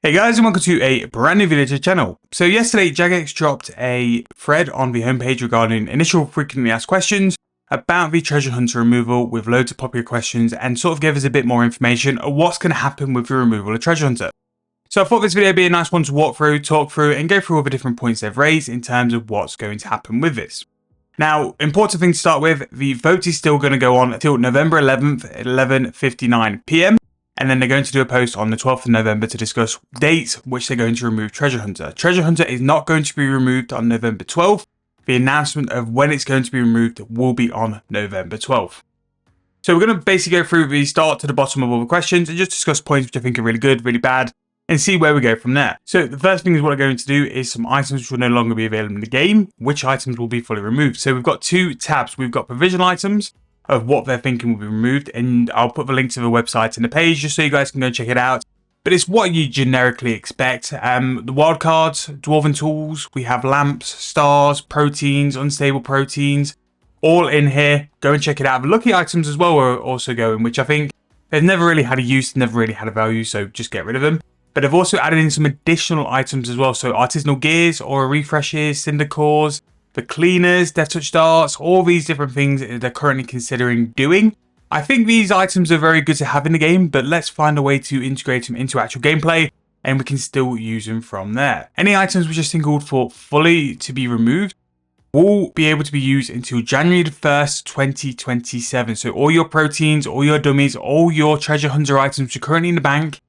Hey guys, and welcome to a brand new video to the channel. So yesterday, Jagex dropped a thread on the homepage regarding initial frequently asked questions about the treasure hunter removal with loads of popular questions and sort of gave us a bit more information on what's going to happen with the removal of treasure hunter. So I thought this video would be a nice one to walk through, talk through, and go through all the different points they've raised in terms of what's going to happen with this. Now, important thing to start with, the vote is still going to go on until November 11th at 11:59 PM. And then they're going to do a post on the 12th of November to discuss dates which they're going to remove Treasure Hunter. Treasure Hunter is not going to be removed on November 12th. The announcement of when it's going to be removed will be on November 12th. So we're going to basically go through the start to the bottom of all the questions and just discuss points which I think are really good, really bad, and see where we go from there. So the first thing is what I'm going to do is some items which will no longer be available in the game, which items will be fully removed. So we've got two tabs. We've got provisional items of what they're thinking will be removed, and I'll put the link to the website in the page just so you guys can go check it out. But it's what you generically expect. The wildcards, dwarven tools, we have lamps, stars, proteins, unstable proteins, all in here. Go and check it out. The lucky items as well are also going, which I think they've never really had a use, never really had a value, so just get rid of them. But they've also added in some additional items as well. So artisanal gears, aura refreshes, cinder cores, the cleaners, death touch darts, all these different things they're currently considering doing. I think these items are very good to have in the game, but let's find a way to integrate them into actual gameplay and we can still use them from there. Any items which are singled for fully to be removed will be able to be used until January the 1st, 2027. So all your proteins, all your dummies, all your treasure hunter items which are currently in the bank,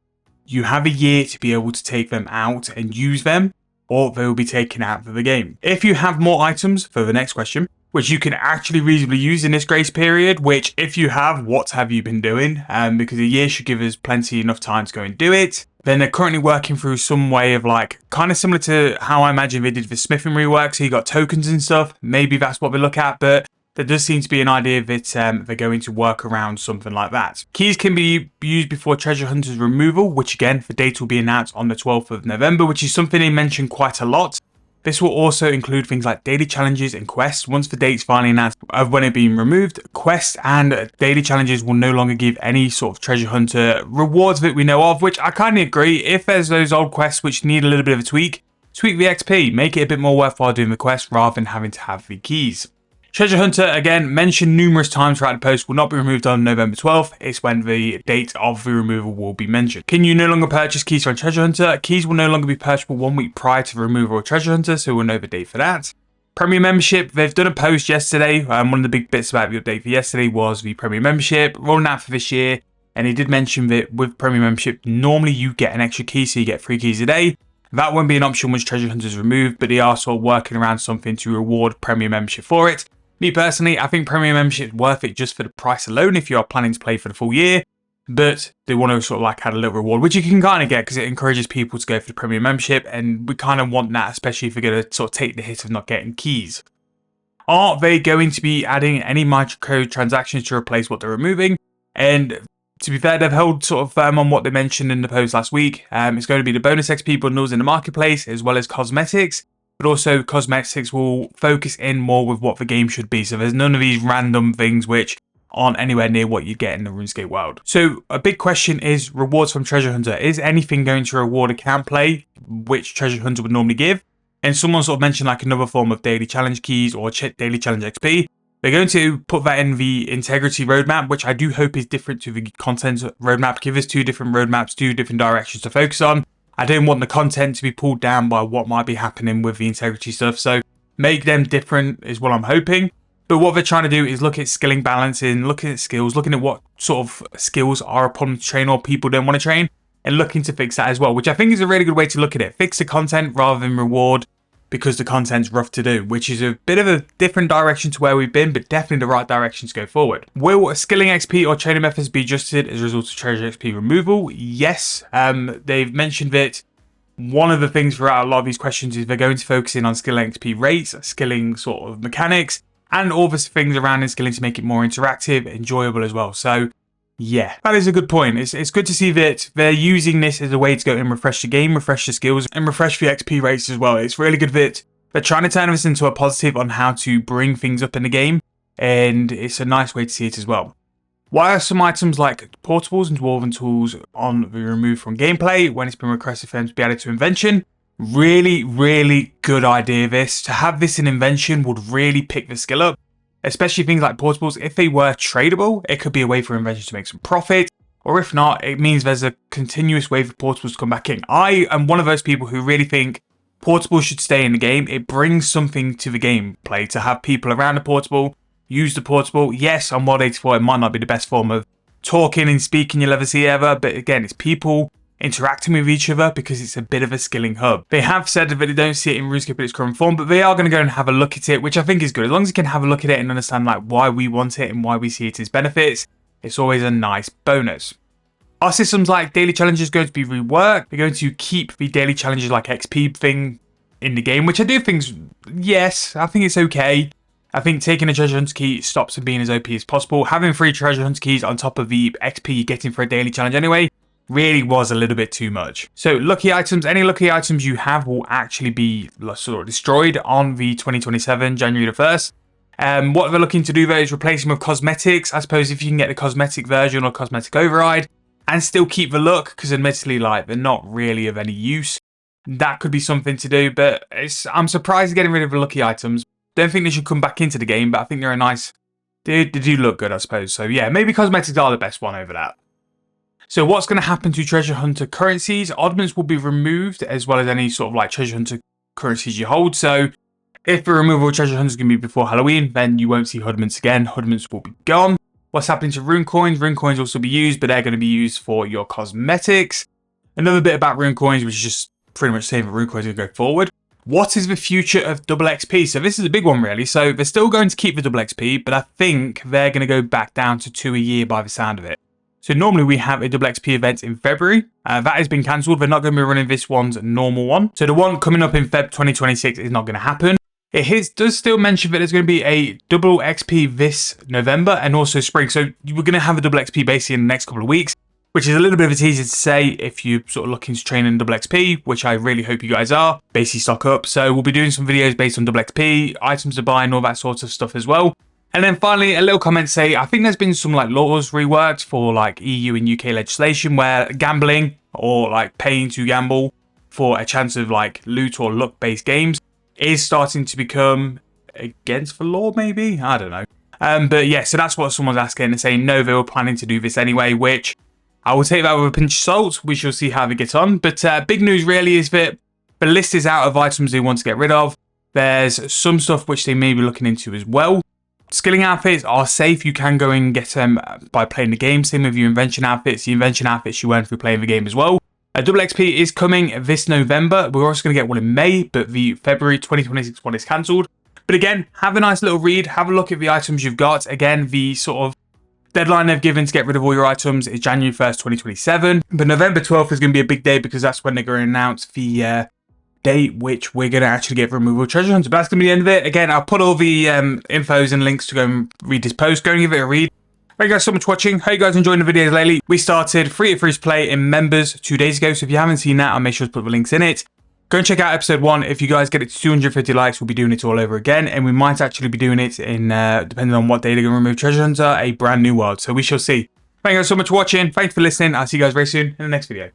you have a year to be able to take them out and use them, or they will be taken out of the game. If you have more items for the next question, which you can actually reasonably use in this grace period, which if you have, what have you been doing? Because a year should give us plenty enough time to go and do it. Then they're currently working through some way of like, kind of similar to how I imagine they did the smithing rework. So you got tokens and stuff. Maybe that's what we look at, but there does seem to be an idea that they're going to work around something like that. Keys can be used before treasure hunter's removal, which again, the date will be announced on the 12th of November, which is something they mentioned quite a lot. This will also include things like daily challenges and quests. Once the date's finally announced of when it's being removed, quests and daily challenges will no longer give any sort of treasure hunter rewards that we know of, which I kind of agree. If there's those old quests which need a little bit of a tweak the XP, make it a bit more worthwhile doing the quest rather than having to have the keys. Treasure Hunter, again, mentioned numerous times throughout the post, will not be removed on November 12th. It's when the date of the removal will be mentioned. Can you no longer purchase keys from Treasure Hunter? Keys will no longer be purchasable 1 week prior to the removal of Treasure Hunter, so we'll know the date for that. Premium membership, they've done a post yesterday. One of the big bits about the update for yesterday was the premium membership, rolling out for this year. And he did mention that with premium membership, normally you get an extra key, so you get 3 keys a day. That won't be an option once Treasure Hunter is removed, but they are sort of working around something to reward premium membership for it. Me personally, I think premium membership is worth it just for the price alone if you are planning to play for the full year, but they want to sort of like add a little reward, which you can kind of get because it encourages people to go for the premium membership, and we kind of want that, especially if we're going to sort of take the hit of not getting keys. Are they going to be adding any microtransactions to replace what they're removing? And to be fair, they've held sort of firm on what they mentioned in the post last week. It's going to be the bonus XP bundles in the marketplace as well as cosmetics. But also cosmetics will focus in more with what the game should be. So there's none of these random things which aren't anywhere near what you get in the Runescape world. So a big question is rewards from Treasure Hunter. Is anything going to reward account play, which Treasure Hunter would normally give? And someone sort of mentioned like another form of daily challenge keys or daily challenge XP. They're going to put that in the integrity roadmap, which I do hope is different to the content roadmap. Give us 2 different roadmaps, 2 different directions to focus on. I don't want the content to be pulled down by what might be happening with the integrity stuff. So make them different is what I'm hoping. But what they're trying to do is look at skilling balancing, looking at skills, looking at what sort of skills are a problem to train or people don't want to train, and looking to fix that as well, which I think is a really good way to look at it. Fix the content rather than reward because the content's rough to do, which is a bit of a different direction to where we've been, but definitely the right direction to go forward. Will skilling XP or training methods be adjusted as a result of treasure XP removal? Yes. They've mentioned that one of the things throughout a lot of these questions is they're going to focus in on skilling XP rates, skilling sort of mechanics, and all the things around in skilling to make it more interactive, enjoyable as well. So yeah, that is a good point. It's good to see that they're using this as a way to go and refresh the game, refresh the skills, and refresh the XP rates as well. It's really good that they're trying to turn this into a positive on how to bring things up in the game, and it's a nice way to see it as well. Why are some items like portables and dwarven tools on the removed from gameplay when it's been requested for them to be added to invention? Really, really good idea this. To have this in invention would really pick the skill up. Especially things like portables, if they were tradable, it could be a way for invention to make some profit. Or if not, it means there's a continuous way for portables to come back in. I am one of those people who really think portables should stay in the game. It brings something to the gameplay to have people around the portable, use the portable. Yes, on Mod 84, it might not be the best form of talking and speaking you'll ever see ever, but again, it's people interacting with each other because it's a bit of a skilling hub. They have said that they don't see it in Runescape in its current form, but they are going to go and have a look at it, which I think is good. As long as you can have a look at it and understand like why we want it and why we see it as benefits, it's always a nice bonus. Are systems like daily challenges going to be reworked? They're going to keep the daily challenges like XP thing in the game, which I do think, yes, I think it's okay. I think taking a treasure hunter key stops it being as OP as possible. Having 3 treasure hunter keys on top of the XP you're getting for a daily challenge anyway, really was a little bit too much. So lucky items, any lucky items you have will actually be sort of destroyed on the 2027, January the 1st. What they're looking to do though is replace them with cosmetics. I suppose if you can get the cosmetic version or cosmetic override and still keep the look, because admittedly like they're not really of any use, that could be something to do, but I'm surprised they're getting rid of the lucky items. Don't think they should come back into the game, but I think they're a nice, they do look good I suppose. So yeah, maybe cosmetics are the best one over that. So what's going to happen to treasure hunter currencies? Oddments will be removed as well as any sort of like treasure hunter currencies you hold. So if the removal of treasure hunters is going to be before Halloween, then you won't see hoodments again. Hoodments will be gone. What's happening to rune coins? Rune coins will also be used, but they're going to be used for your cosmetics. Another bit about rune coins, which is just pretty much saying that rune coins are going to go forward. What is the future of double XP? So this is a big one really. So they're still going to keep the double XP, but I think they're going to go back down to 2 a year by the sound of it. So normally we have a double XP event in February. That has been cancelled. They're not going to be running this one's normal one. So the one coming up in Feb 2026 is not going to happen. It does still mention that there's going to be a double XP this November and also spring. So we're going to have a double XP basically in the next couple of weeks, which is a little bit of a teaser to say if you're sort of looking to train in double XP, which I really hope you guys are. Basically stock up. So we'll be doing some videos based on double XP, items to buy and all that sort of stuff as well. And then finally, a little comment say, I think there's been some like laws reworked for like EU and UK legislation where gambling or like paying to gamble for a chance of like loot or luck based games is starting to become against the law maybe? I don't know. But yeah, so that's what someone's asking and saying no, they were planning to do this anyway, which I will take that with a pinch of salt. We shall see how they get on. But big news really is that the list is out of items they want to get rid of. There's some stuff which they may be looking into as well. Skilling outfits are safe. You can go and get them by playing the game. Same with your invention outfits. The invention outfits you earn through playing the game as well. Double XP is coming this November. We're also going to get one in May, but the February 2026 one is cancelled. But again, have a nice little read. Have a look at the items you've got. Again, the sort of deadline they've given to get rid of all your items is January 1st, 2027. But November 12th is going to be a big day because that's when they're going to announce the date which we're going to actually get removal of treasure hunter. But that's going to be the end of it. Again, I'll put all the infos and links to go and read this post. Go and give it a read. Thank you guys so much for watching. Hope you guys enjoying the videos lately. We started free to play in members 2 days ago. So if you haven't seen that, I'll make sure to put the links in it. Go and check out episode 1. If you guys get it to 250 likes, we'll be doing it all over again. And we might actually be doing it in, depending on what day they're going to remove treasure hunter, a brand new world. So we shall see. Thank you guys so much for watching. Thanks for listening. I'll see you guys very soon in the next video.